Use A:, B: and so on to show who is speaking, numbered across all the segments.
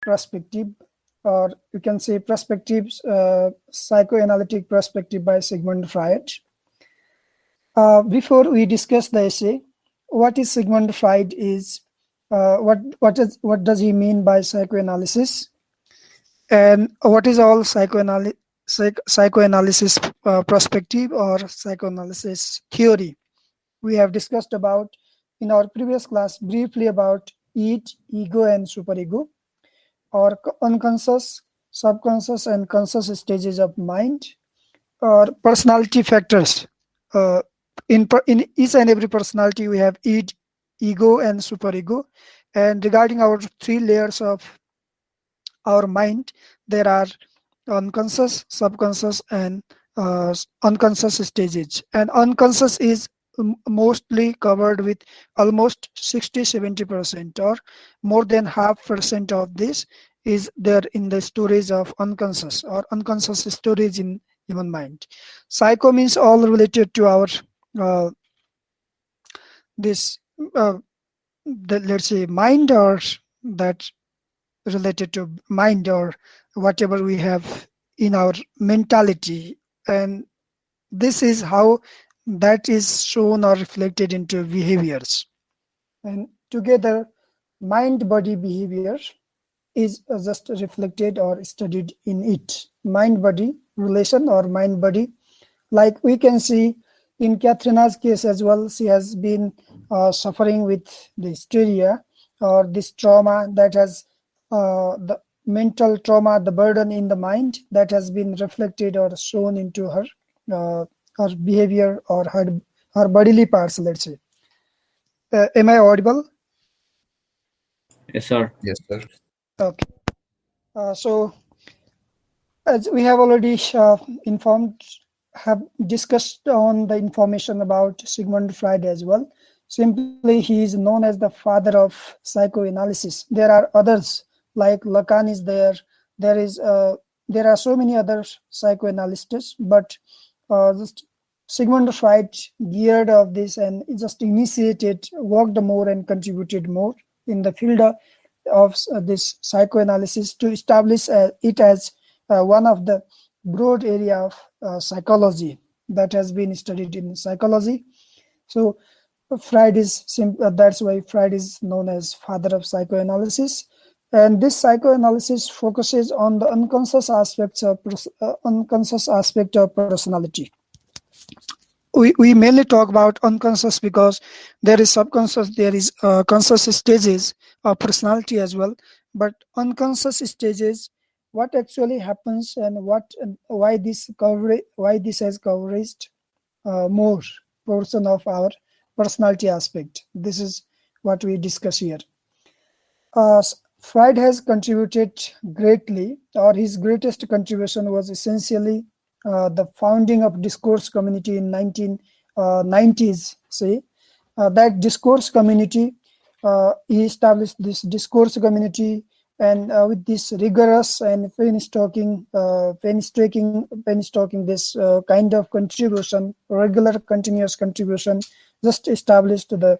A: perspective, or you can say perspectives, psychoanalytic perspective by Sigmund Freud. Before we discuss the essay, what is Sigmund Freud is, what does he mean by psychoanalysis, and what is all psychoanalysis perspective or psychoanalysis theory. We have discussed about in our previous class briefly about ego and superego, or unconscious, subconscious, and conscious stages of mind, or personality factors. In each and every personality, we have ego and superego. And regarding our three layers of our mind, there are unconscious, subconscious, and unconscious stages. And unconscious is mostly covered with almost 60-70%, or more than 0.5% of this is there in the storage of unconscious or unconscious storage in human mind. Psycho means all related to our let's say mind, or that related to mind, or whatever we have in our mentality, and this is how that is shown or reflected into behaviors. And together, mind-body behavior is just reflected or studied in it. Mind-body relation or mind-body, like we can see in Katharina's case as well, she has been suffering with the hysteria or this trauma that has the mental trauma, the burden in the mind that has been reflected or shown into her behavior or her bodily parts, let's say. Am I audible?
B: Yes, sir.
C: Yes, sir.
A: Okay. So, as we have already have discussed on the information about Sigmund Freud as well. Simply, he is known as the father of psychoanalysis. There are others like Lacan is there. There are so many other psychoanalysts, but just Sigmund Freud geared of this and just initiated, worked more and contributed more in the field of this psychoanalysis to establish it as one of the broad area of psychology that has been studied in psychology. So Freud is that's why Freud is known as father of psychoanalysis. And this psychoanalysis focuses on the unconscious aspect of personality. We mainly talk about unconscious because there is subconscious, there is conscious stages of personality as well. But unconscious stages, what actually happens and why this has covered more portion of our personality aspect. This is what we discuss here. Freud has contributed greatly, or his greatest contribution was essentially the founding of discourse community in 1990s. That discourse community, he established this discourse community, and with this rigorous and painstaking this kind of contribution, regular continuous contribution, just established the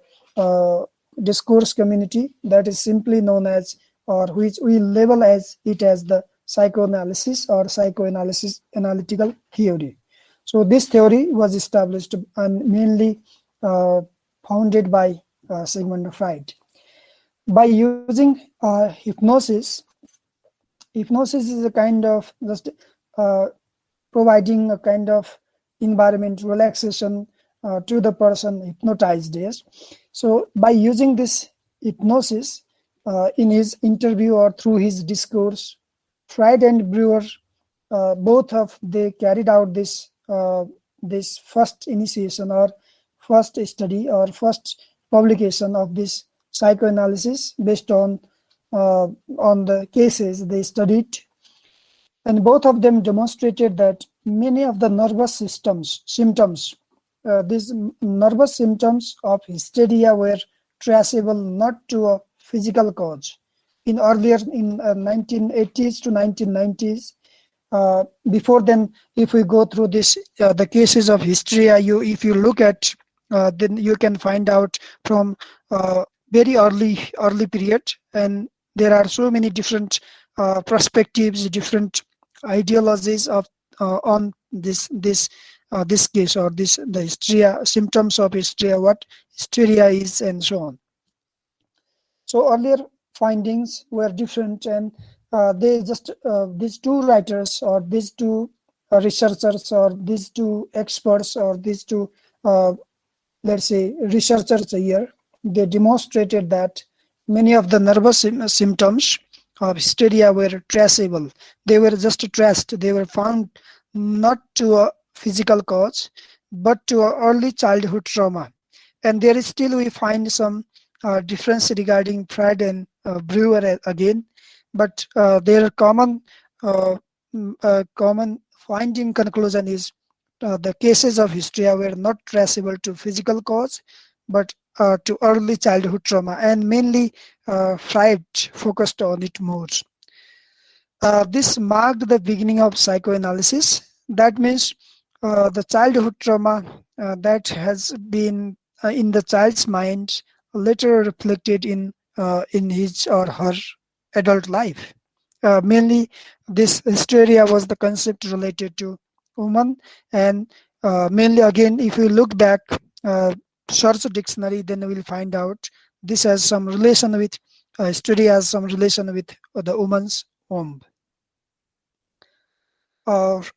A: discourse community that is simply known as, or which we label as it as the psychoanalysis or psychoanalysis analytical theory. So this theory was established and mainly founded by Sigmund Freud. By using hypnosis is a kind of just providing a kind of environment relaxation to the person hypnotized. Yes. So by using this hypnosis in his interview or through his discourse, Freud and Breuer they carried out this first initiation or first study or first publication of this psychoanalysis based on the cases they studied, and both of them demonstrated that many of the nervous symptoms, these nervous symptoms of hysteria were traceable not to a physical cause. In 1980s to 1990s, before then, if we go through this, the cases of hysteria, if you look at, then you can find out from very early period, and There are so many different perspectives, different ideologies of on this case, or the hysteria, symptoms of hysteria, what hysteria is, and so on. So earlier findings were different, and they just these two writers, or these two researchers, or these two experts, or these two uh, let's say researchers here, they demonstrated that many of the nervous symptoms of hysteria were traceable. They were just traced. They were found not to a physical cause, but to a early childhood trauma. And there is still, we find some difference regarding Freud and Brewer again, but their uh, common finding conclusion is the cases of hysteria were not traceable to physical cause, but to early childhood trauma, and mainly Freud focused on it more. This marked the beginning of psychoanalysis. That means the childhood trauma that has been in the child's mind later reflected in his or her adult life. Mainly, this hysteria was the concept related to woman, and mainly again, if we look back, uh, search dictionary, then we will find out this has some relation with hysteria, has some relation with the woman's womb.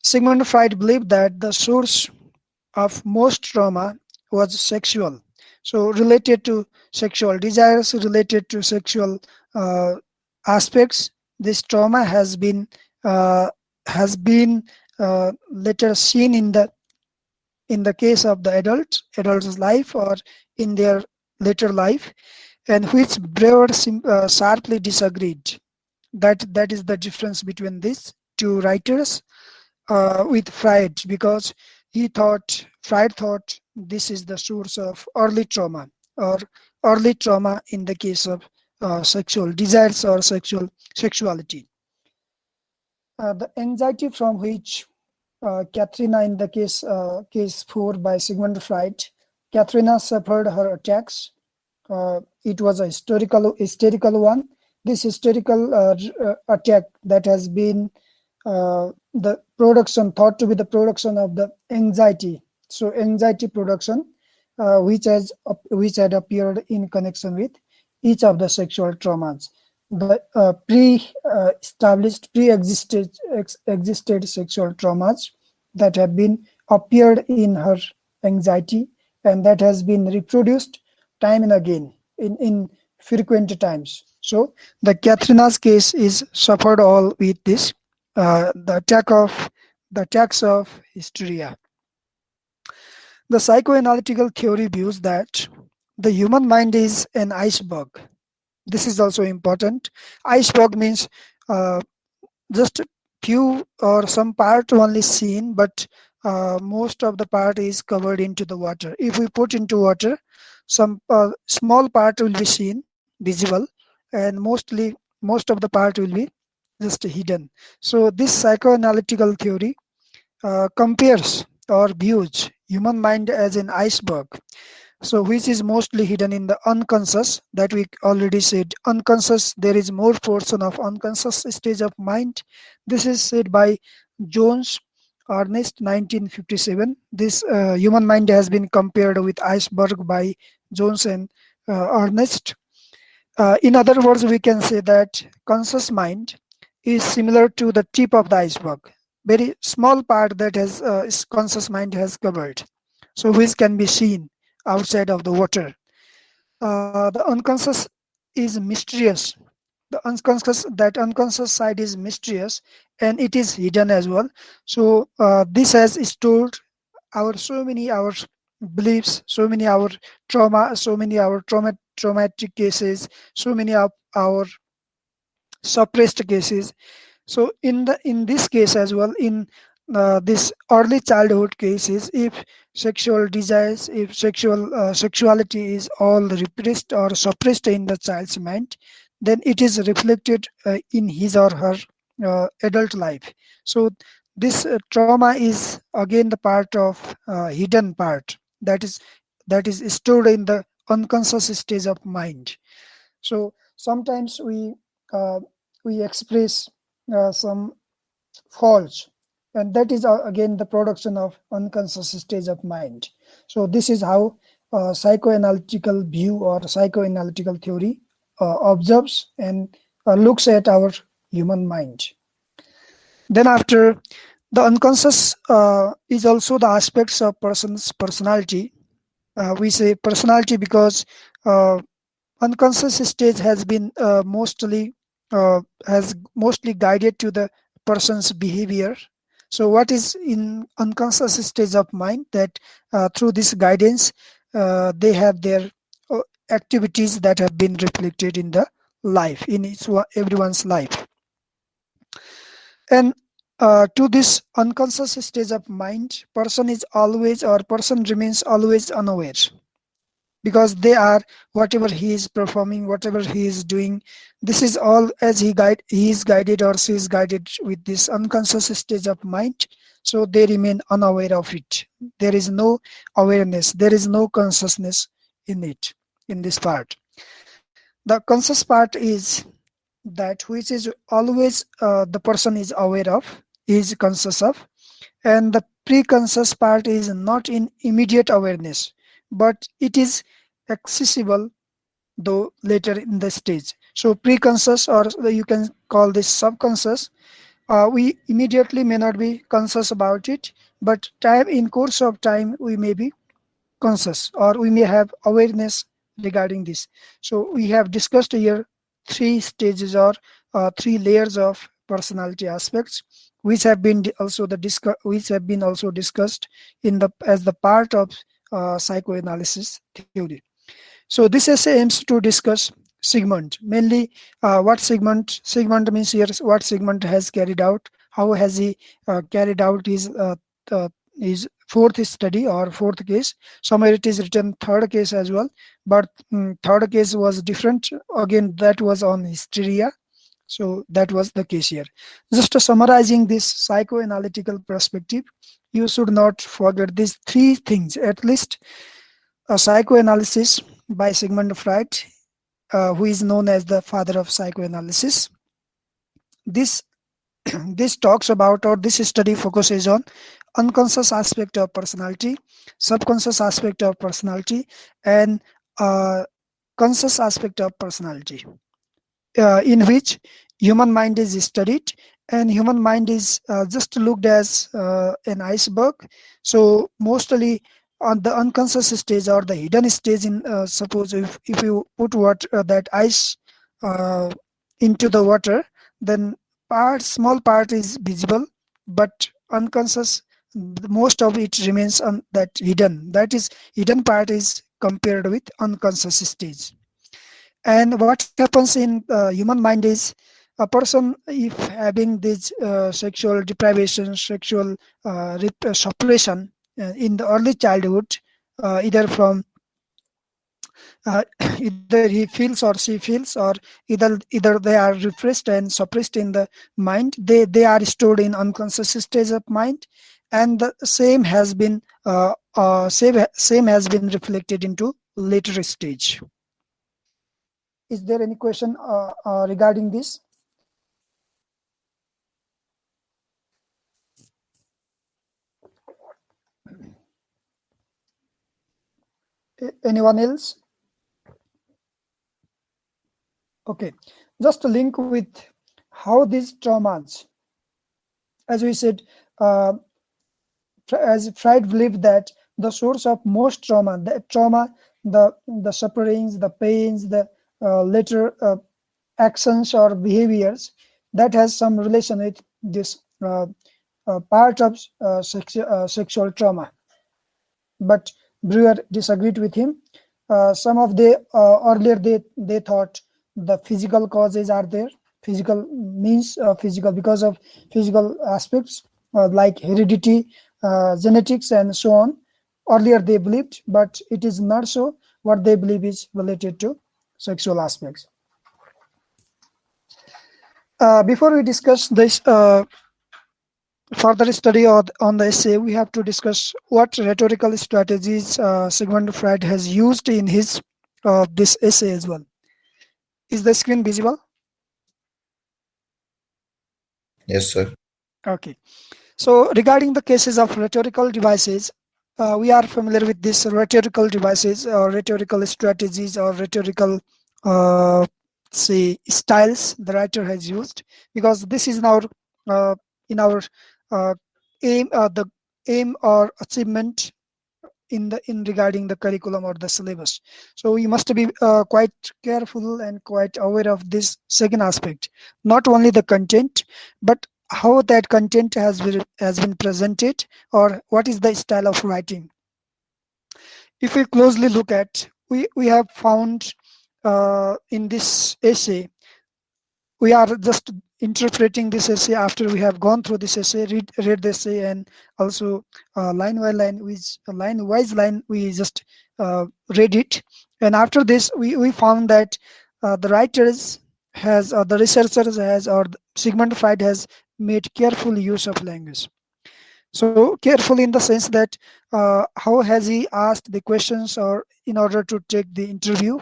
A: Sigmund Freud believed that the source of most trauma was sexual. So related to sexual desires, related to sexual uh, aspects, this trauma uh, has been later seen in the case of the adult's life, or in their later life, and which Brewer sharply disagreed. That is the difference between these two writers with Freud, because Freud thought this is the source of early trauma, or early trauma in the case of sexual desires or sexuality. The anxiety from which Katharina, in the case 4 by Sigmund Freud, Katharina suffered her attacks. It was a hysterical one. This hysterical attack that has been the production, thought to be the production of the anxiety. So anxiety production, which had appeared in connection with each of the sexual traumas. The pre-established, existed sexual traumas that have been appeared in her anxiety, and that has been reproduced time and again in frequent times. So the Katharina's case is suffered all with this the attacks of hysteria. The psychoanalytical theory views that the human mind is an iceberg. This is also important. Iceberg means uh, just few or some part only seen, but most of the part is covered into the water. If we put into water, some small part will be seen, visible, and most of the part will be just hidden. So this psychoanalytical theory compares or views human mind as an iceberg, so which is mostly hidden in the unconscious, that we already said. Unconscious, there is more portion of unconscious stage of mind. This is said by Jones Ernest 1957. This human mind has been compared with iceberg by Jones and Ernest. In other words, we can say that conscious mind is similar to the tip of the iceberg, very small part that has conscious mind has covered, so which can be seen outside of the water. The unconscious is mysterious. The unconscious side is mysterious, and it is hidden as well. So this has stored our so many our beliefs, so many our trauma, so many our traumatic cases, so many of our suppressed cases. So in this case as well, in this early childhood cases, if sexual desires, if sexuality is all repressed or suppressed in the child's mind, then it is reflected in his or her adult life. So this trauma is again the part of hidden part, that is stored in the unconscious stage of mind. So sometimes we uh, we express some faults, and that is again the production of unconscious stage of mind. So this is how psychoanalytical view or psychoanalytical theory observes and looks at our human mind. Then after, the unconscious is also the aspects of person's personality. We say personality because uh, unconscious stage has mostly guided to the person's behavior. So what is in unconscious stage of mind, that through this guidance they have their uh, activities that have been reflected in the life, in everyone's life. And to this unconscious stage of mind, person remains always unaware, because they are, whatever he is performing, whatever he is doing, this is all as he is guided or she is guided with this unconscious stage of mind. So they remain unaware of it. There is no awareness, there is no consciousness in it, in this part. The conscious part is that which is always the person is aware of, is conscious of. And the pre-conscious part is not in immediate awareness, but it is accessible though later in the stage. So pre-conscious, or you can call this subconscious, we immediately may not be conscious about it, but time, in course of time, we may be conscious, or we may have awareness regarding this. So we have discussed here three stages, or three layers of personality aspects, which have been which have been also discussed in the as the part of psychoanalysis theory. So this essay aims to discuss Sigmund, mainly what Sigmund means here, what Sigmund has carried out, how has he carried out his fourth study or fourth case. Somewhere it is written third case as well, but third case was different. Again, that was on hysteria. So that was the case here. Just summarizing this psychoanalytical perspective, you should not forget these three things at least. A psychoanalysis by Sigmund Freud, who is known as the father of psychoanalysis. This this talks about, or this study focuses on unconscious aspect of personality, subconscious aspect of personality, and uh, conscious aspect of personality, in which human mind is studied, and human mind is just looked as an iceberg. So mostly on the unconscious stage or the hidden stage, in suppose if you put that ice uh, into the water, then small part is visible, but unconscious, most of it remains on that hidden, that is hidden part is compared with unconscious stage. And what happens in human mind is, a person if having this sexual deprivation, sexual suppression in the early childhood, either from uh, either he feels or she feels, or either they are repressed and suppressed in the mind, they are stored in unconscious stage of mind, and the same has been reflected into later stage. Is there any question regarding this? Anyone else? Okay, just a link with how these traumas, as we said, uh, as Freud believed that the source of most the sufferings, the pains, the later actions or behaviors, that has some relation with this part of sexual trauma. But Brewer disagreed with him. Some of the earlier they thought the physical causes are there. Physical means physical because of physical aspects like heredity, genetics, and so on. Earlier they believed, but it is not so. What they believe is related to sexual aspects. Before we discuss this further study on the essay, we have to discuss what rhetorical strategies Sigmund Freud has used in his this essay as well. Is the screen visible?
C: Yes, sir.
A: Okay. So regarding the cases of rhetorical devices, we are familiar with these rhetorical devices or rhetorical strategies or rhetorical say styles the writer has used, because this is in our uh, aim the aim or achievement in regarding the curriculum or the syllabus. So you must be quite careful and quite aware of this second aspect, not only the content but how that content has been presented, or what is the style of writing. If we closely look at, we have found in this essay, we are just interpreting this essay after we have gone through this essay, read the essay, and also line wise line we just read it. And after this we found that the writers has or the researchers has or Sigmund Freud has made careful use of language. So careful in the sense that how has he asked the questions or in order to take the interview.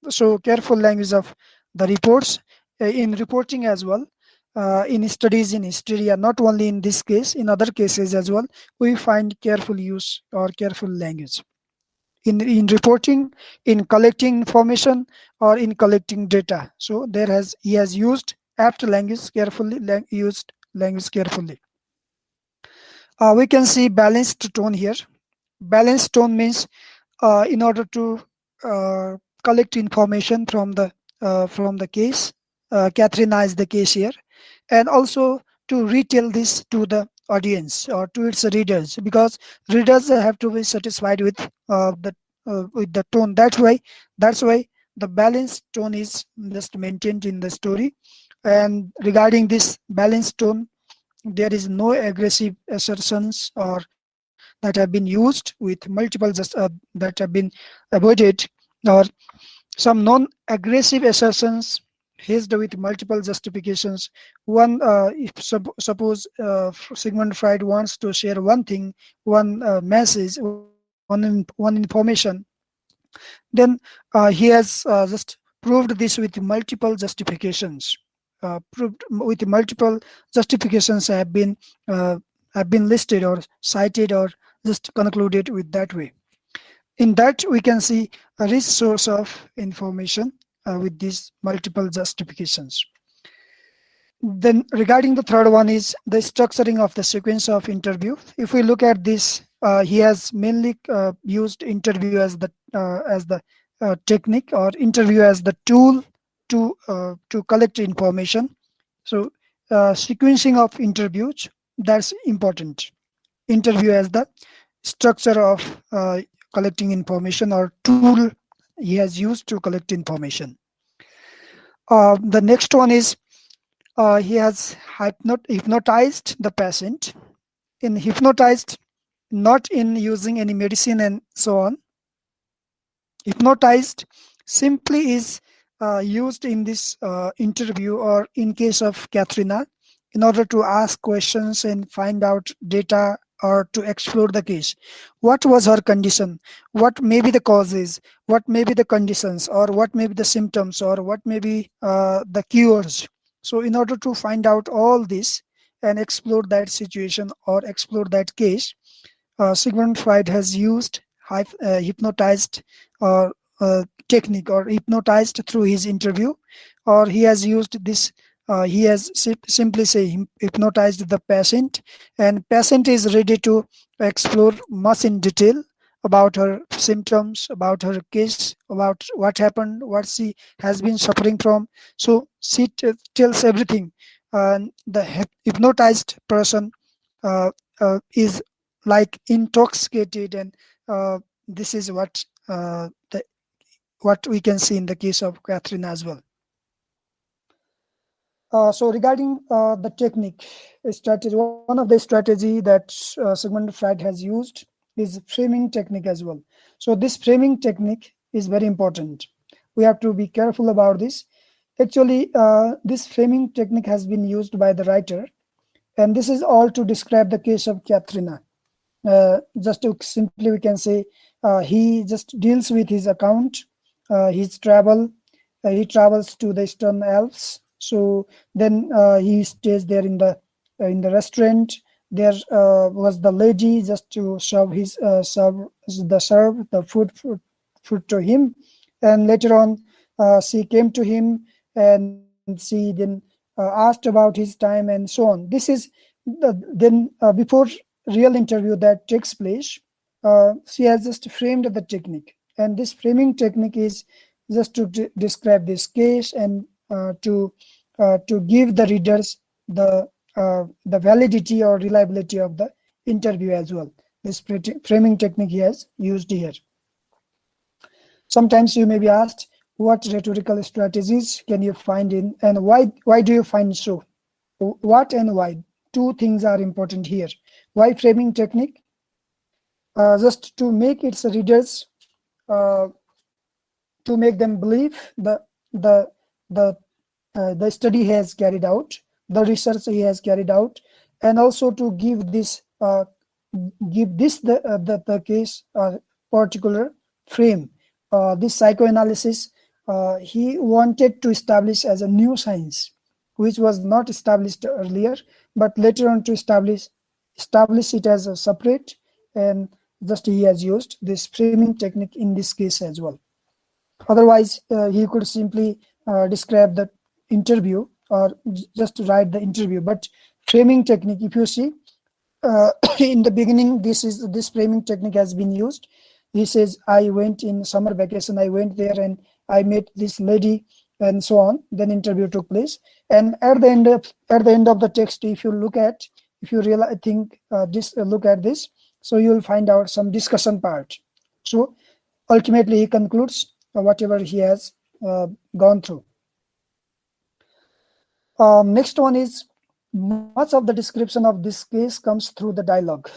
A: So careful language of the reports, in reporting as well, in studies in hysteria, not only in this case, in other cases as well, we find careful use or careful language in reporting, in collecting information, or in collecting data. So there has he has used apt language carefully, used language carefully. We can see balanced tone here. Balanced tone means in order to collect information from the case. Katharina is the case here, and also to retell this to the audience or to its readers, because readers have to be satisfied with the tone. That's why the balanced tone is just maintained in the story. And regarding this balanced tone, there is no aggressive assertions or that have been used with multiple that have been avoided, or some non-aggressive assertions hinged with multiple justifications. One, if suppose Sigmund Freud wants to share one thing, one message, one information, then he has just proved this with multiple justifications. Proved with multiple justifications have been listed or cited or just concluded with that way. In that we can see a rich source of information with these multiple justifications. Then regarding the third one is the structuring of the sequence of interview. If we look at this, he has mainly used interview as the technique, or interview as the tool to collect information. So sequencing of interviews, that's important. Interview as the structure of collecting information or tool he has used to collect information. The next one is he has hypnotized the patient. In hypnotized, not in using any medicine and so on. Hypnotized simply is used in this interview or in case of Katharina in order to ask questions and find out data or to explore the case. What was her condition? What may be the causes? What may be the conditions? Or what may be the symptoms? Or what may be the cures? So, in order to find out all this and explore that situation or explore that case, Sigmund Freud has used hypnotized or technique or hypnotized through his interview, or he has used this. He has simply say hypnotized the patient, and patient is ready to explore much in detail about her symptoms, about her case, about what happened, what she has been suffering from. So she tells everything, and the hypnotized person is like intoxicated, and this is what we can see in the case of Catherine as well. So regarding the technique strategy, one of the strategy that Sigmund Freud has used is framing technique as well. So this framing technique is very important. We have to be careful about this. Actually, this framing technique has been used by the writer, and this is all to describe the case of Katharina. Just to simply we can say he just deals with his account, his travel. He travels to the Eastern Alps So then he stays there in the restaurant. There was the lady just to serve the food to him, and later on she came to him and she then asked about his time and so on. This is then before real interview that takes place, she has just framed the technique, and this framing technique is just to describe this case and to give the readers the validity or reliability of the interview as well. This framing technique he has used here. Sometimes you may be asked, what rhetorical strategies can you find in, and why do you find so? What and why? Two things are important here. Why framing technique? Just to make its readers, uh, to make them believe the the the study has carried out, the research he has carried out, and also to give this the case particular frame. This psychoanalysis he wanted to establish as a new science, which was not established earlier, but later on to establish it as a separate, and just he has used this framing technique in this case as well. Otherwise, he could simply describe the interview or just write the interview. But framing technique, if you see, in the beginning, this framing technique has been used. He says, I went in summer vacation, I went there and I met this lady and so on. Then interview took place. And at the end of the text, if you look at, if you really think look at this, so you will find out some discussion part. So ultimately he concludes whatever he has gone through. Next one is, much of the description of this case comes through the dialogue,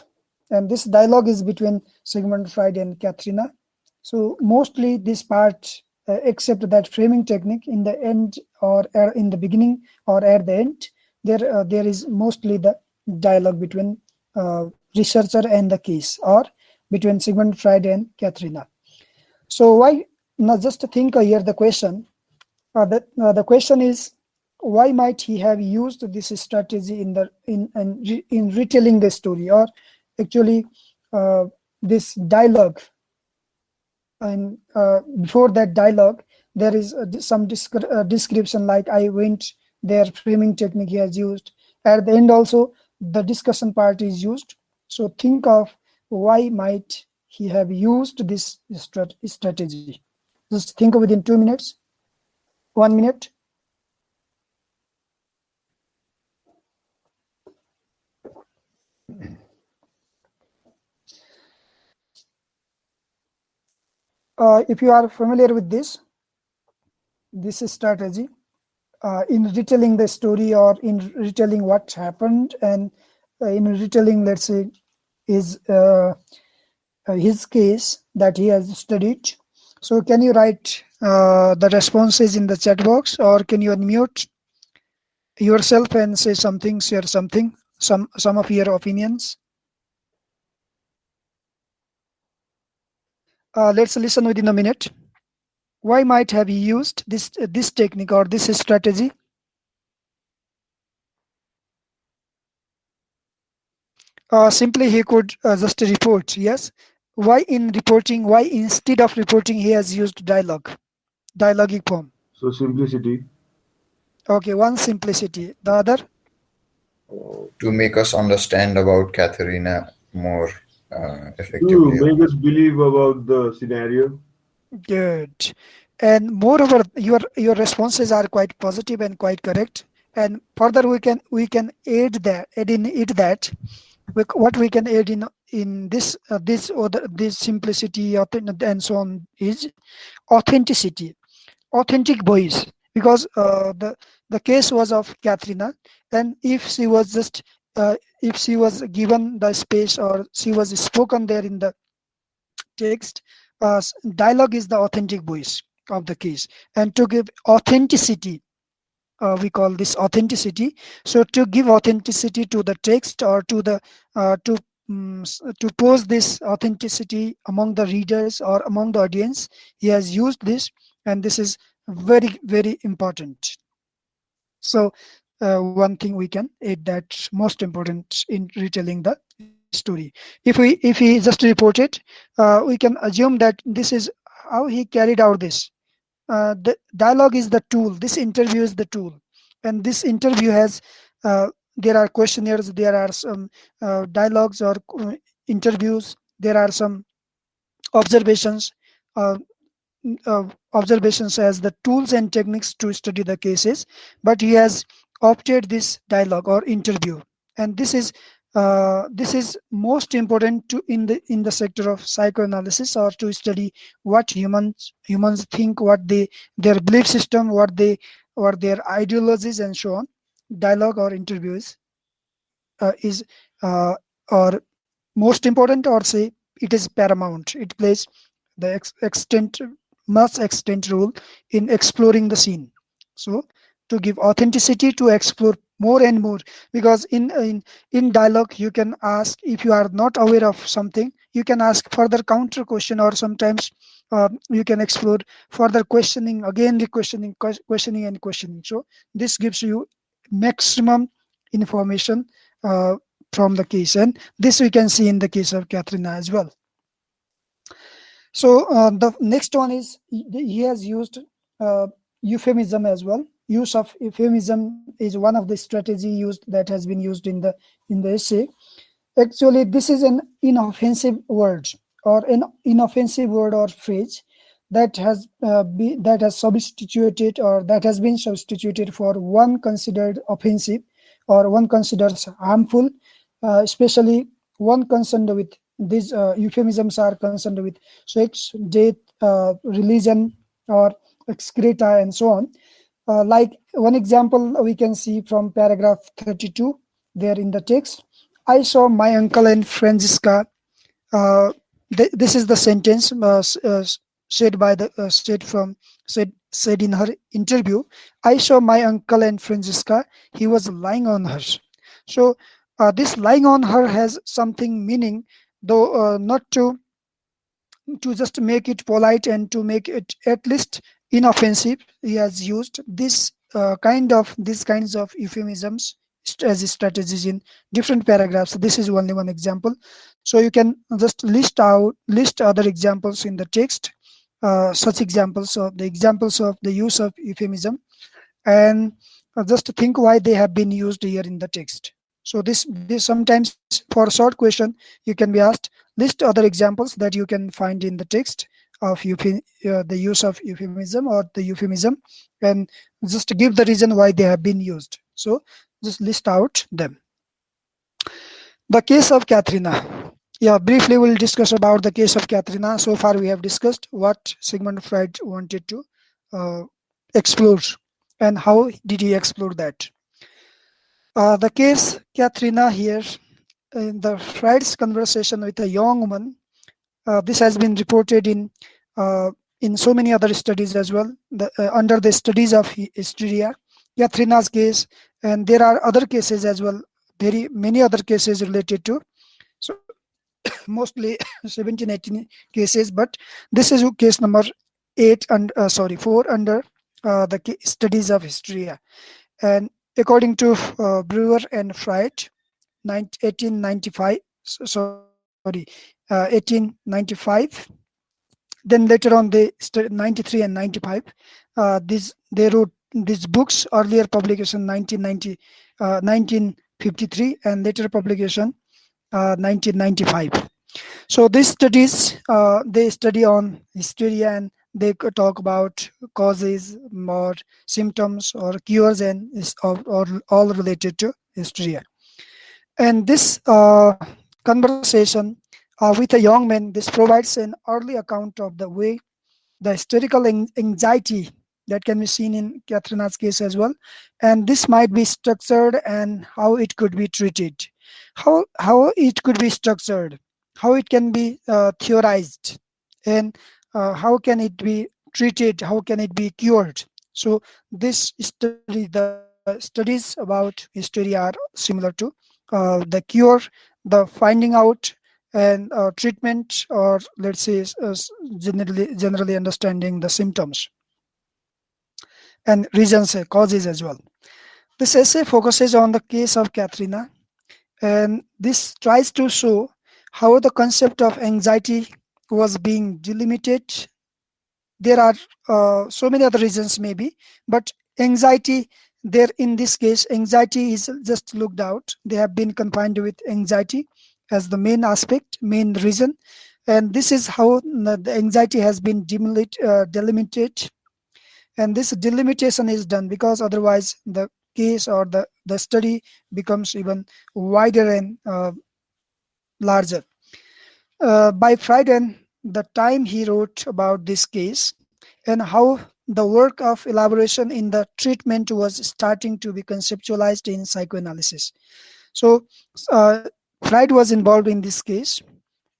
A: and this dialogue is between Sigmund Freud and Katharina. So mostly this part, except that framing technique, in the end or in the beginning or at the end, there is mostly the dialogue between researcher and the case, or between Sigmund Freud and Katharina. So why not just think here the question? The question is, why might he have used this strategy in retelling the story, or actually this dialogue? And before that dialogue, there is some description, like I went there, framing technique he has used. At the end also, the discussion part is used. So think of why might he have used this strategy. Just think within 2 minutes, 1 minute. If you are familiar with this strategy, in retelling the story or in retelling what happened, and in retelling, let's say, his case that he has studied. So can you write the responses in the chat box, or can you unmute yourself and say something, share something, some of your opinions? Let's listen within a minute. Why might have he used this technique or this strategy? Simply he could just report. Yes. Why in reporting? Why instead of reporting he has used dialogic form?
C: So simplicity.
A: Okay, one, simplicity. The other?
D: To make us understand about Katharina more
C: To
D: effectively.
C: make us believe about the scenario.
A: Good. And moreover, your responses are quite positive and quite correct. And further, we can add in it that what we can add in this this simplicity and so on is authenticity, authentic voice, because the case was of Katharina, and if she was just if she was given the space or she was spoken there in the text, dialogue is the authentic voice of the case, and to give authenticity, we call this authenticity. So to give authenticity to the text, or to the to pose this authenticity among the readers or among the audience, he has used this, and this is very, very important. So one thing we can add that's most important in retelling the story. If he just report it, we can assume that this is how he carried out this. The dialogue is the tool. This interview is the tool, and this interview has there are questionnaires, there are some dialogues or interviews, there are some observations. Uh, Observations as the tools and techniques to study the cases, but he has opted this dialogue or interview, and this is most important to in the sector of psychoanalysis, or to study what humans think, what they their belief system, what their ideologies and so on. Dialogue or interviews is or most important, or say it is paramount. It plays the extent must extent role in exploring the scene. So to give authenticity, to explore more and more, because in dialogue you can ask, if you are not aware of something, you can ask further counter question, or sometimes you can explore further questioning, again the questioning and questioning. So this gives you maximum information uh, from the case, and this we can see in the case of Katharina as well. So the next one is he has used euphemism as well. Use of euphemism is one of the strategy used that has been used in the essay. Actually, this is an inoffensive word, or an inoffensive word or phrase that has substituted, or that has been substituted for one considered offensive, or one considers harmful, especially one concerned with these euphemisms are concerned with sex, death, religion, or excreta, and so on. Like one example we can see from paragraph 32 there in the text. I saw my uncle and Francisca. Uh, this is the sentence said by the said in her interview. I saw my uncle and Francisca. He was lying on her. So this lying on her has something meaning, though not to just make it polite and to make it at least inoffensive. He has used these kinds of euphemisms as strategies in different paragraphs. This is only one example, so you can just list other examples in the text, such examples of the use of euphemism, and just think why they have been used here in the text. So this sometimes for a short question you can be asked, list other examples that you can find in the text of the use of euphemism or the euphemism, and just give the reason why they have been used. So just list out them. The case of Katharina. Yeah, briefly we'll discuss about the case of Katharina. So far we have discussed what Sigmund Freud wanted to explore, and how did he explore that. The case Katharina here, in the Freud's conversation with a young woman, this has been reported in so many other studies as well, under the studies of Hysteria, Katharina's case, and there are other cases as well, very many other cases related to. So mostly 17, 18 cases, but this is case number 4 under the studies of Hysteria. And according to Brewer and Freud, 1895, 1895. Then later on, they 93 and 95. They wrote these books. Earlier publication 1953, and later publication 1995. So these studies, they study on hysteria, and they talk about causes or symptoms or cures, and or all related to hysteria. And this conversation with a young man, this provides an early account of the way the hysterical anxiety that can be seen in Katharina's case as well, and this might be structured and how it could be treated, how it could be structured, how it can be theorized, and how can it be treated, how can it be cured. So this study, the studies about hysteria are similar to the cure, the finding out, and treatment, or let's say generally understanding the symptoms and reasons, causes as well. This essay focuses on the case of Katharina, and this tries to show how the concept of anxiety was being delimited. There are so many other reasons maybe, but anxiety there in this case, anxiety is just looked out. They have been confined with anxiety as the main aspect, main reason, and this is how the anxiety has been delimited, and this delimitation is done because otherwise the case or the study becomes even wider and larger. By Frieden, the time he wrote about this case and how the work of elaboration in the treatment was starting to be conceptualized in psychoanalysis. So Freud was involved in this case,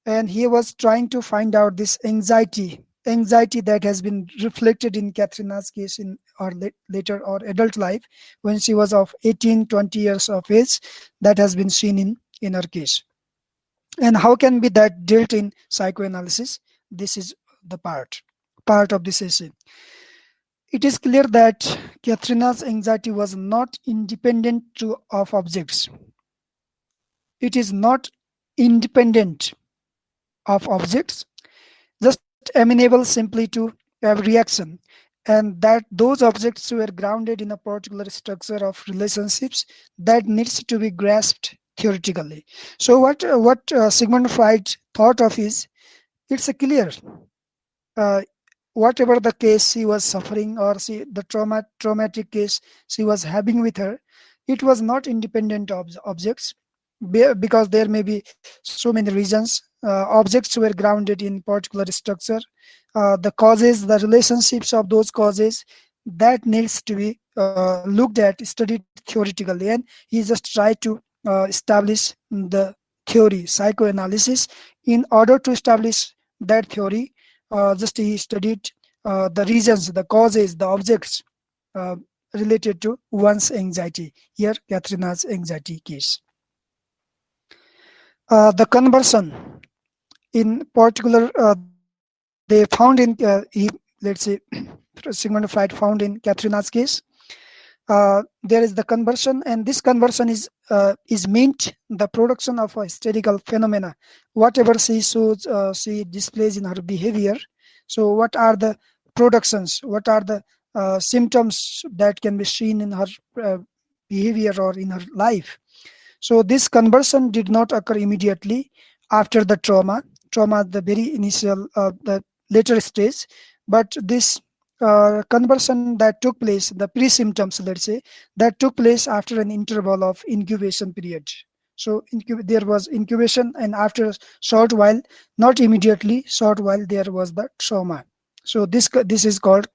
A: and he was trying to find out this anxiety that has been reflected in Katharina's case in her later or adult life when she was of 18-20 years of age, that has been seen in her case. And how can be that dealt in psychoanalysis? This is the part of this essay. It is clear that Katharina's anxiety was not independent of objects. It is not independent of objects, just amenable simply to a reaction, and that those objects were grounded in a particular structure of relationships that needs to be grasped theoretically. So what Sigmund Freud thought of is, it's a clear, uh, whatever the case she was suffering or the traumatic case she was having with her, it was not independent of objects, because there may be so many reasons. Objects were grounded in particular structure, the causes, the relationships of those causes, that needs to be looked at, studied theoretically, and he just tried to establish the theory, psychoanalysis. In order to establish that theory, just he studied the reasons, the causes, the objects uh, related to one's anxiety. Here, Katharina's anxiety case. The conversion, in particular, they found in let's say Sigmund Freud found in Katharina's case. There is the conversion, and this conversion is meant the production of a hysterical phenomena. Whatever she shows, she displays in her behavior. So, what are the productions? What are the symptoms that can be seen in her behavior or in her life? So this conversion did not occur immediately after the trauma, the very initial, the later stage, but this conversion that took place, the pre-symptoms, let's say, that took place after an interval of incubation period. So there was incubation, and after a short while, not immediately, short while, there was the trauma. So this is called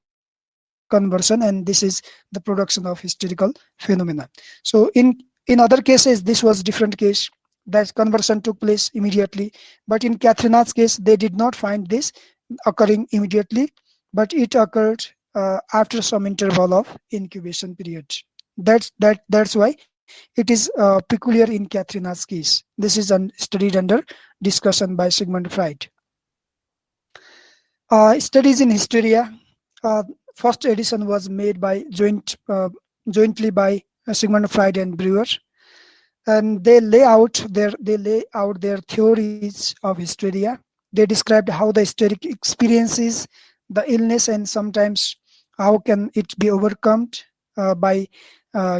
A: conversion, and this is the production of hysterical phenomena. So in other cases, this was different case. That conversion took place immediately, but in Katharina's case, they did not find this occurring immediately, but it occurred after some interval of incubation period. That's why it is peculiar in Katharina's case. This is studied under discussion by Sigmund Freud. Studies in Hysteria. First edition was made by jointly by Sigmund Freud and Brewer, and they lay out their theories of hysteria. They described how the hysteric experiences the illness, and sometimes how can it be overcome by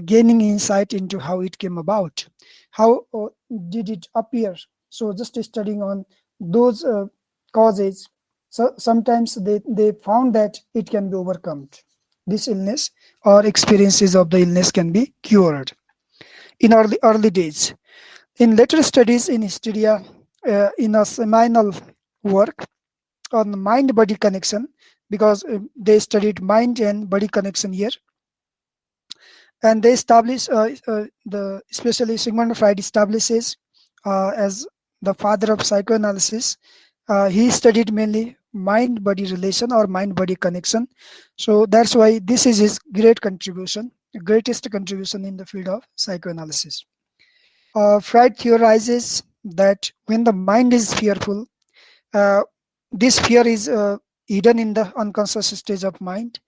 A: gaining insight into how it came about, how did it appear. So just studying on those causes, so sometimes they found that it can be overcome, this illness or experiences of the illness can be cured in early days. In later studies in hysteria, in a seminal work on mind-body connection, because they studied mind and body connection here, and they establish especially Sigmund Freud establishes as the father of psychoanalysis. He studied mainly mind-body relation or mind-body connection. So that's why this is his greatest contribution in the field of psychoanalysis. Freud theorizes that when the mind is fearful, uh, this fear is hidden in the unconscious stage of mind,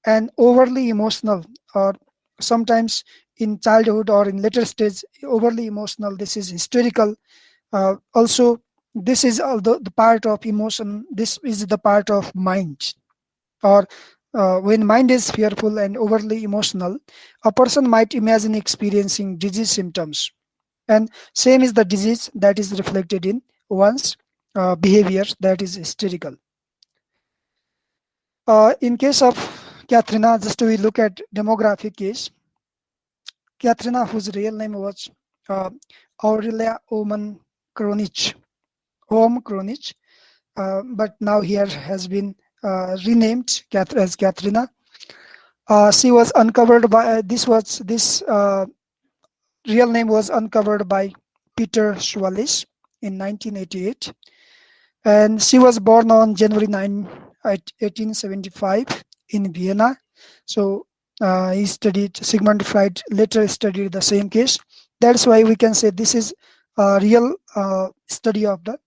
A: and overly emotional or sometimes in childhood or in later stage, overly emotional. This is hysterical. Also, this is the part of emotion. This is the part of mind. Or when mind is fearful and overly emotional, a person might imagine experiencing disease symptoms. And same is the disease that is reflected in one's behavior, that is hysterical. In case of Katharina, just we look at demographic case. Katharina, whose real name was uh, Aurelia Oman Kronich, but now here has been renamed as Katharina. She was uncovered by this real name was uncovered by Peter Schwallis in 1988, and she was born on January 9, 1875 in Vienna. So he studied, Sigmund Freud later studied the same case. That's why we can say this is a real study of the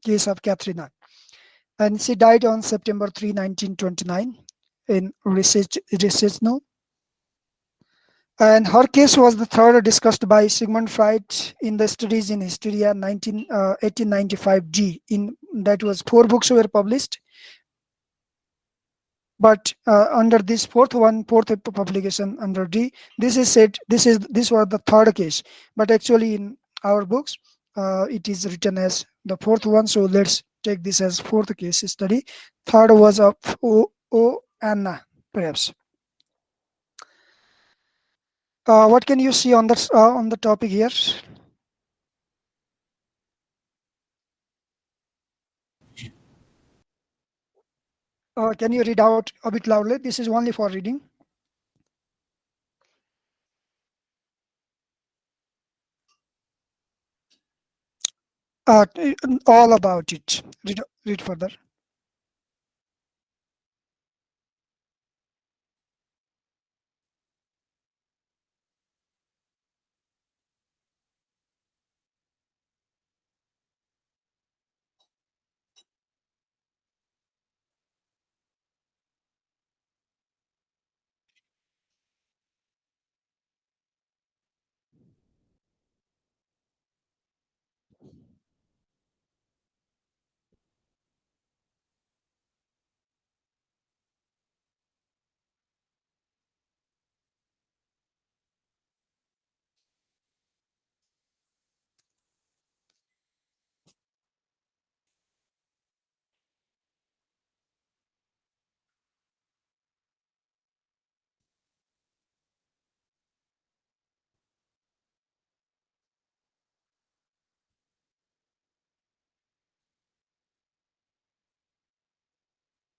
A: case of Katharina. And she died on September 3, 1929 in Resecno. And her case was the third discussed by Sigmund Freud in the Studies in Hysteria 1895 G. In that was 4 books were published, but under this fourth publication under D, this is said this was the third case, but actually in our books it is written as the fourth one. So let's take this as fourth case study. Third was of Anna, perhaps. What can you see on the topic here? Can you read out a bit loudly? This is only for reading. All about it. Read further.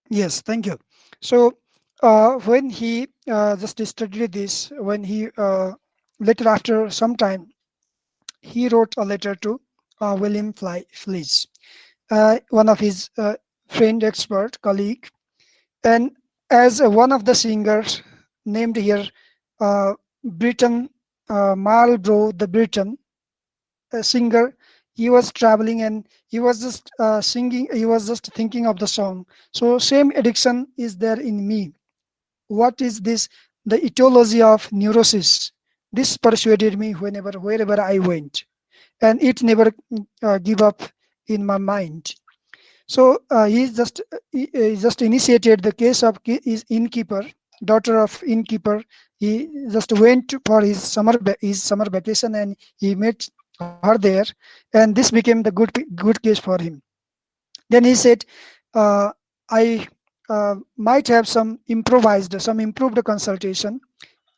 A: Yes, thank you. So when he just studied this, when he later after some time, he wrote a letter to William Fliess, one of his friend, expert, colleague, and as one of the singers named here, Britain, Marlborough, the Britain singer, he was traveling and he was just singing, he was just thinking of the song. So same addiction is there in me. What is this? The etiology of neurosis. This persuaded me wherever I went, and it never give up in my mind. So he just initiated the case of his innkeeper, daughter of innkeeper. He just went for his summer vacation, and he met her there, and this became the good case for him. Then he said, I might have some improved consultation.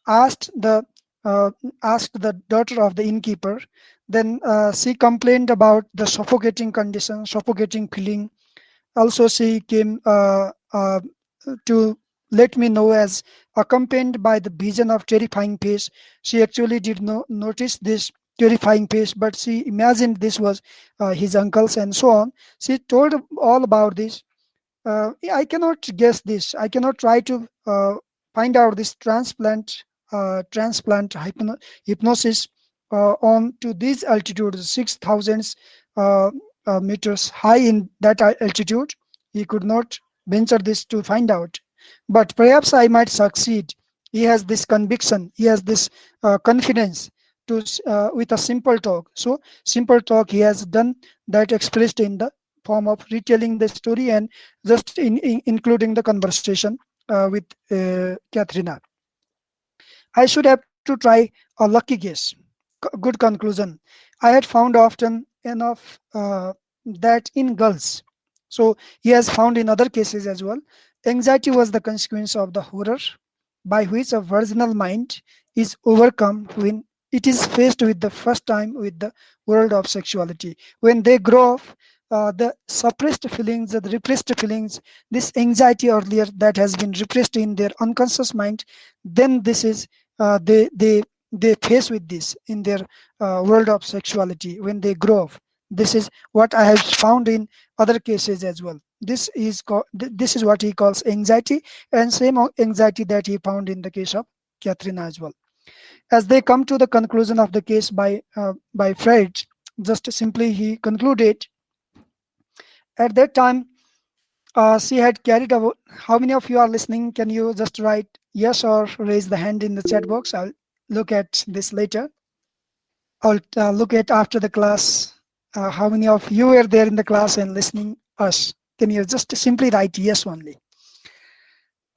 A: Asked the uh, asked the daughter of the innkeeper. Then she complained about the suffocating condition, suffocating feeling. Also, she came to let me know as accompanied by the vision of terrifying face. She actually did not notice this terrifying face, but she imagined this was his uncle's and so on. She told all about this. I cannot guess this. I cannot try to find out this transplant hypnosis on to these altitudes, 6,000 uh, meters high in that altitude. He could not venture this to find out, but perhaps I might succeed He has this conviction, he has this confidence to with a simple talk. So simple talk he has done that, expressed in the form of retelling the story and just including the conversation with Katharina. I should have to try a lucky guess. Good conclusion. I had found often enough that in girls. So he has found in other cases as well. Anxiety was the consequence of the horror by which a virginal mind is overcome when it is faced with the first time with the world of sexuality. When they grow up, the suppressed feelings, the repressed feelings, this anxiety earlier that has been repressed in their unconscious mind, then this is they face with this in their world of sexuality when they grow up. This is what I have found in other cases as well. This is what he calls anxiety, and same anxiety that he found in the case of Katharina as well. As they come to the conclusion of the case by Freud, just simply he concluded at that time she had carried about. How many of you are listening? Can you just write yes or raise the hand in the chat box? I'll look at this later. I'll look at after the class. How many of you were there in the class and listening us? Can you just simply write yes only?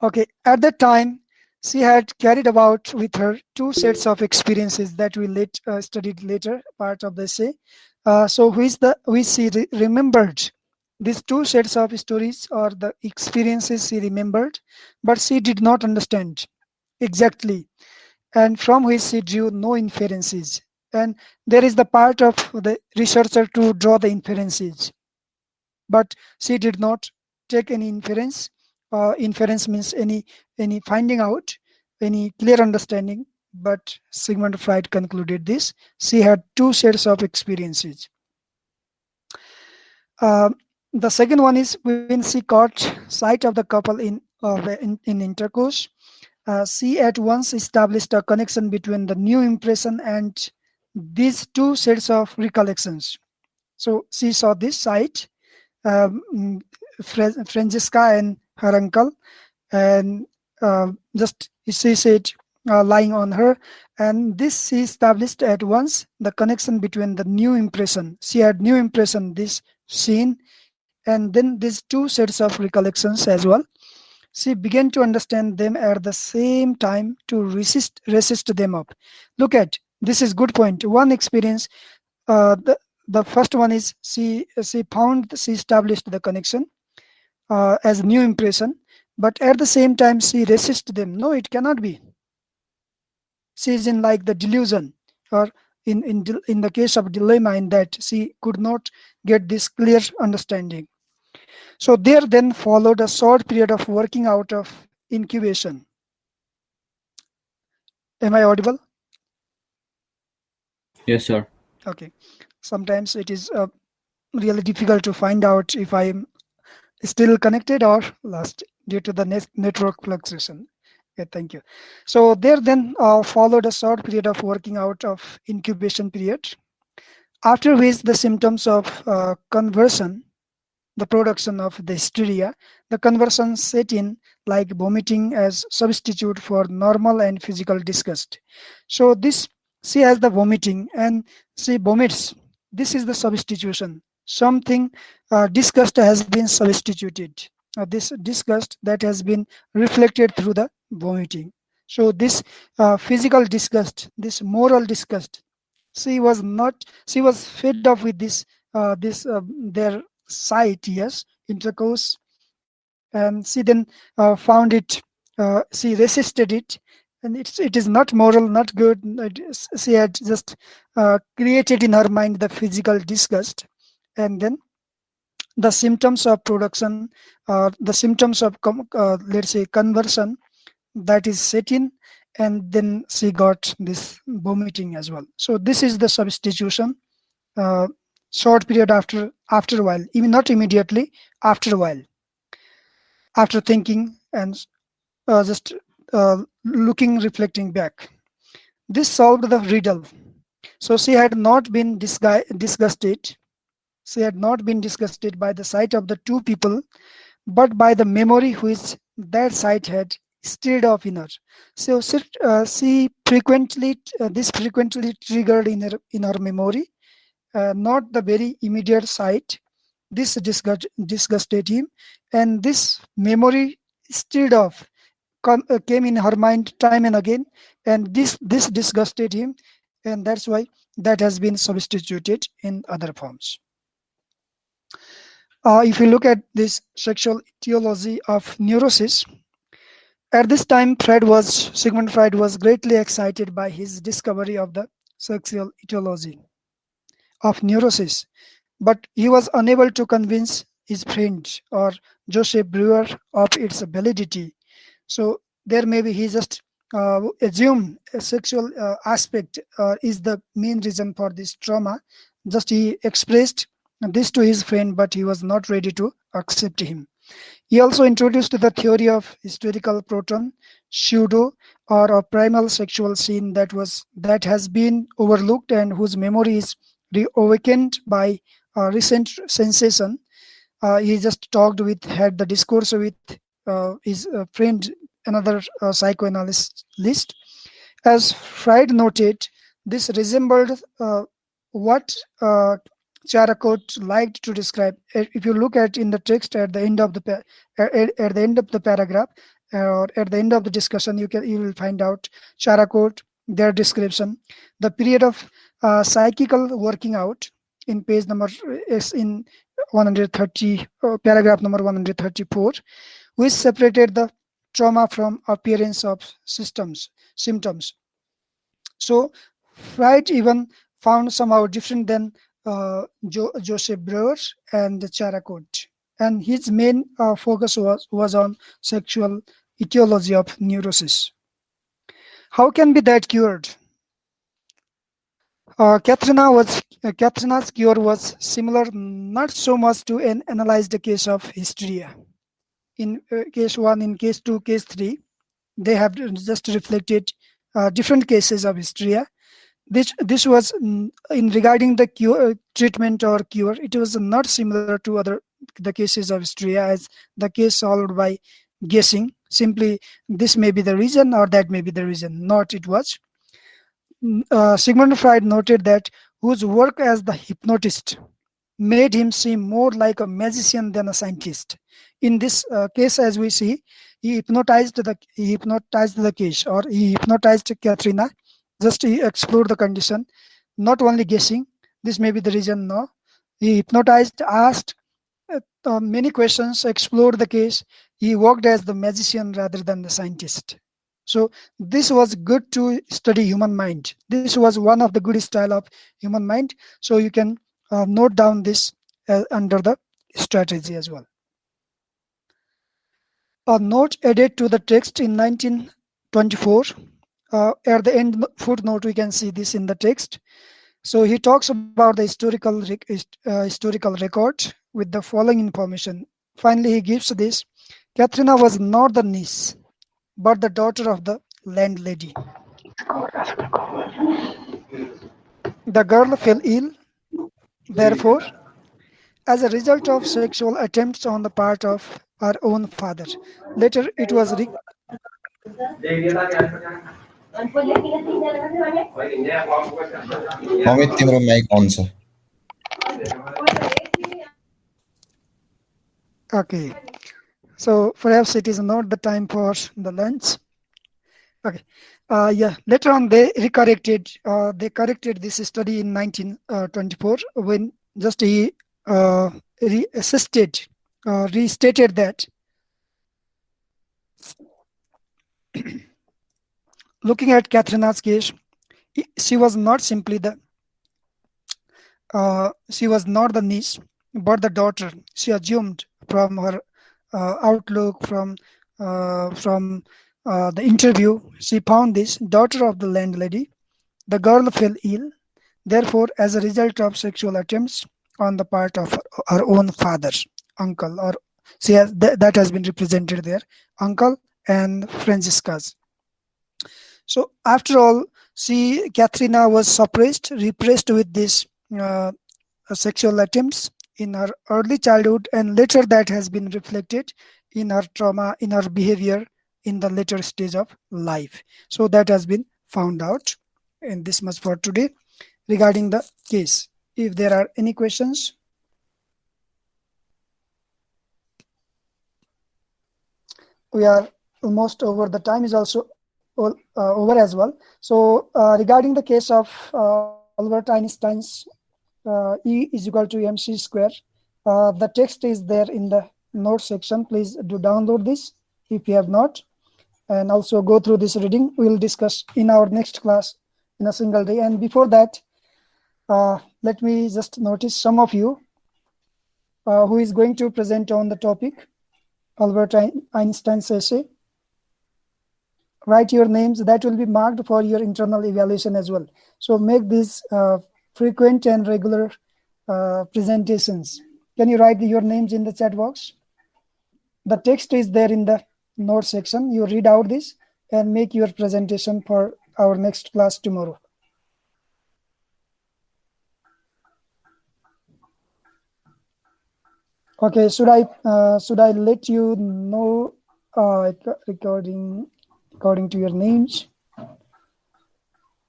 A: Okay, at that time, she had carried about with her two sets of experiences that we studied later part of the essay. So which she remembered. These two sets of stories are the experiences she remembered, but she did not understand exactly, and from which she drew no inferences. And there is the part of the researcher to draw the inferences, but she did not take any inference. Inference means any finding out, any clear understanding. But Sigmund Freud concluded this. She had two sets of experiences. Uh, the second one is when she caught sight of the couple in intercourse. She at once established a connection between the new impression and these two sets of recollections. So she saw this sight, um, Francesca and her uncle, and just she said lying on her, and this she established at once the connection between the new impression. She had new impression, this scene, and then these two sets of recollections as well. She began to understand them at the same time to resist them up. Look at this is good point. One experience, the first one is she established the connection as new impression, but at the same time she resisted them. No, it cannot be. She is in like the delusion, or in the case of dilemma, in that she could not get this clear understanding. So there then followed a short period of working out of incubation. Am I audible?
B: Yes, sir.
A: Okay. Sometimes it is really difficult to find out if I'm still connected or lost due to the network fluctuation. Okay, thank you. So there then followed a short period of working out of incubation period, after which the symptoms of conversion, the production of the hysteria, the conversion set in like vomiting as substitute for normal and physical disgust. So this she has the vomiting and she vomits. This is the substitution. Something disgust has been substituted. This disgust that has been reflected through the vomiting. So this physical disgust, this moral disgust, she was not. She was fed up with their sight, yes, intercourse, and she then found it. She resisted it, and it is not moral, not good. She had just created in her mind the physical disgust, and then the symptoms of production, the symptoms of let's say conversion, that is set in, and then she got this vomiting as well. So this is the substitution. Uh, Short period after a while, even not immediately, after a while, after thinking and just looking, reflecting back. This solved the riddle. So she had not been disgusted. She had not been disgusted by the sight of the two people, but by the memory which that sight had stirred up in her. So she frequently this frequently triggered in her memory, not the very immediate sight. This disgusted him, and this memory stirred up came in her mind time and again, and this disgusted him, and that's why that has been substituted in other forms. If you look at this sexual etiology of neurosis, at this time Sigmund Freud was greatly excited by his discovery of the sexual etiology of neurosis, but he was unable to convince his friend or Joseph Breuer of its validity. So there maybe he just assumed a sexual aspect is the main reason for this trauma. Just he expressed this to his friend, but he was not ready to accept him. He also introduced the theory of hysterical proton, pseudo or a primal sexual scene that has been overlooked and whose memory is reawakened by recent sensation. He just had the discourse with his friend, another psychoanalyst. As Freud noted, this resembled what Charcot liked to describe. If you look at in the text at the end of the at the end of the paragraph or at the end of the discussion, you will find out Charcot, their description, the period of psychical working out in page number is in 130, paragraph number 134, which separated the trauma from appearance of symptoms. So Freud even found somehow different than Joseph Breuer and Charcot, and his main focus was on sexual etiology of neurosis. How can be that cured? Katharina's cure was similar, not so much to an analyzed case of hysteria. In case 1, in case 2, case 3, they have just reflected different cases of hysteria. This was in regarding the treatment or cure. It was not similar to the cases of hysteria as the case solved by guessing. Simply, this may be the reason or that may be the reason. Not it was. Sigmund Freud noted that whose work as the hypnotist made him seem more like a magician than a scientist. In this case, as we see, he hypnotized the case, or he hypnotized Katharina. Just he explored the condition, not only guessing. This may be the reason. No, he hypnotized, asked many questions, explored the case. He worked as the magician rather than the scientist. So this was good to study human mind. This was one of the good style of human mind. So you can note down this under the strategy as well. A note added to the text in 1924. At the end footnote, we can see this in the text. So he talks about the historical record with the following information. Finally, he gives this. Katharina was not the niece, but the daughter of the landlady. The girl fell ill, therefore, as a result of sexual attempts on the part of her own father. Later, it was
D: Amit, तिम्रो mic on छ.
A: okay. So perhaps it is not the time for the lunch. Okay. Yeah. Later on, they corrected this study in 1924 when just he restated that looking at Katharina's case, she was not simply she was not the niece, but the daughter. She assumed from her outlook, from the interview, she found this daughter of the landlady. The girl fell ill, therefore, as a result of sexual attempts on the part of her own father, uncle, or that has been represented there, uncle and Francisca's. So after all, Katharina was repressed with these sexual attempts in her early childhood, and later that has been reflected in her trauma, in her behavior in the later stage of life. So that has been found out. And this much for today regarding the case. If there are any questions, we are almost over. The time is also over as well. So regarding the case of Albert Einstein's E is equal to mc square, the text is there in the notes section. Please do download this if you have not, and also go through this reading. We will discuss in our next class in a single day. And before that, let me just notice some of you who is going to present on the topic Albert Einstein's essay. Write your names. That will be marked for your internal evaluation as well. So make these frequent and regular presentations. Can you write your names in the chat box? The text is there in the notes section. You read out this and make your presentation for our next class tomorrow. Okay, should I let you know according to your names?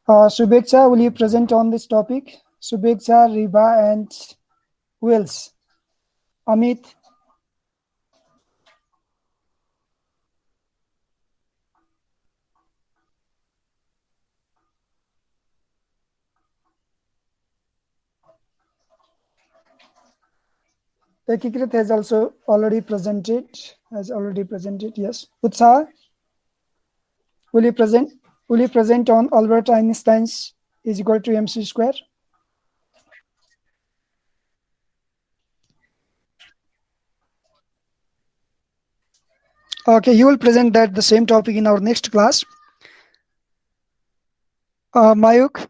A: Subheksha, will you present on this topic? Subheksha, Riba, and who else? Amit. Ekikrit has also already presented. Yes. Utsaha, will you present on Albert Einstein's is equal to mc square? Okay, you will present that the same topic in our next class. Mayuk.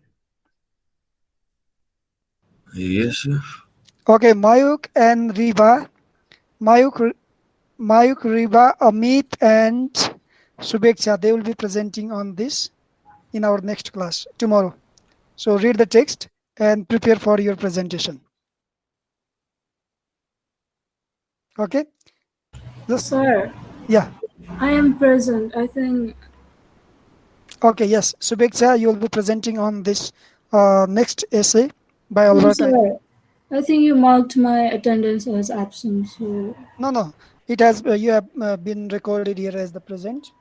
E: Yes, sir.
A: Okay, Mayuk and Riba. Mayuk, Riba, Amit, and Subheksha, they will be presenting on this in our next class tomorrow. So read the text and prepare for your presentation. Okay?
F: Sir.
A: Yeah.
F: I am present. I think.
A: Okay, yes. Subheksha, you will be presenting on this next essay by
F: No,
A: Albert.
F: sir. I think you marked my attendance as absent. So.
A: No. It has you have been recorded here as the present.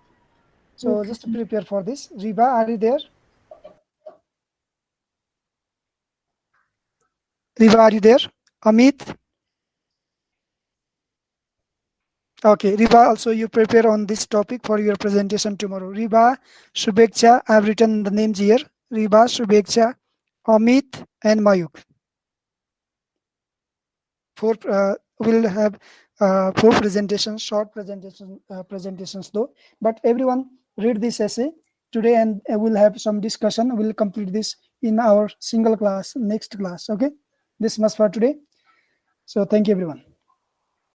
A: So
F: Okay.
A: just prepare for this. Riba, are you there? Riba, are you there? Amit? Okay, Riba, also you prepare on this topic for your presentation tomorrow. Riba, Subheksha, I have written the names here. Riba, Subheksha, Amit, and Mayuk. We'll have 4 presentations, short presentations though. But everyone read this essay today, and we'll have some discussion. We'll complete this in our single class, next class. Okay, this much for today. So thank you, everyone.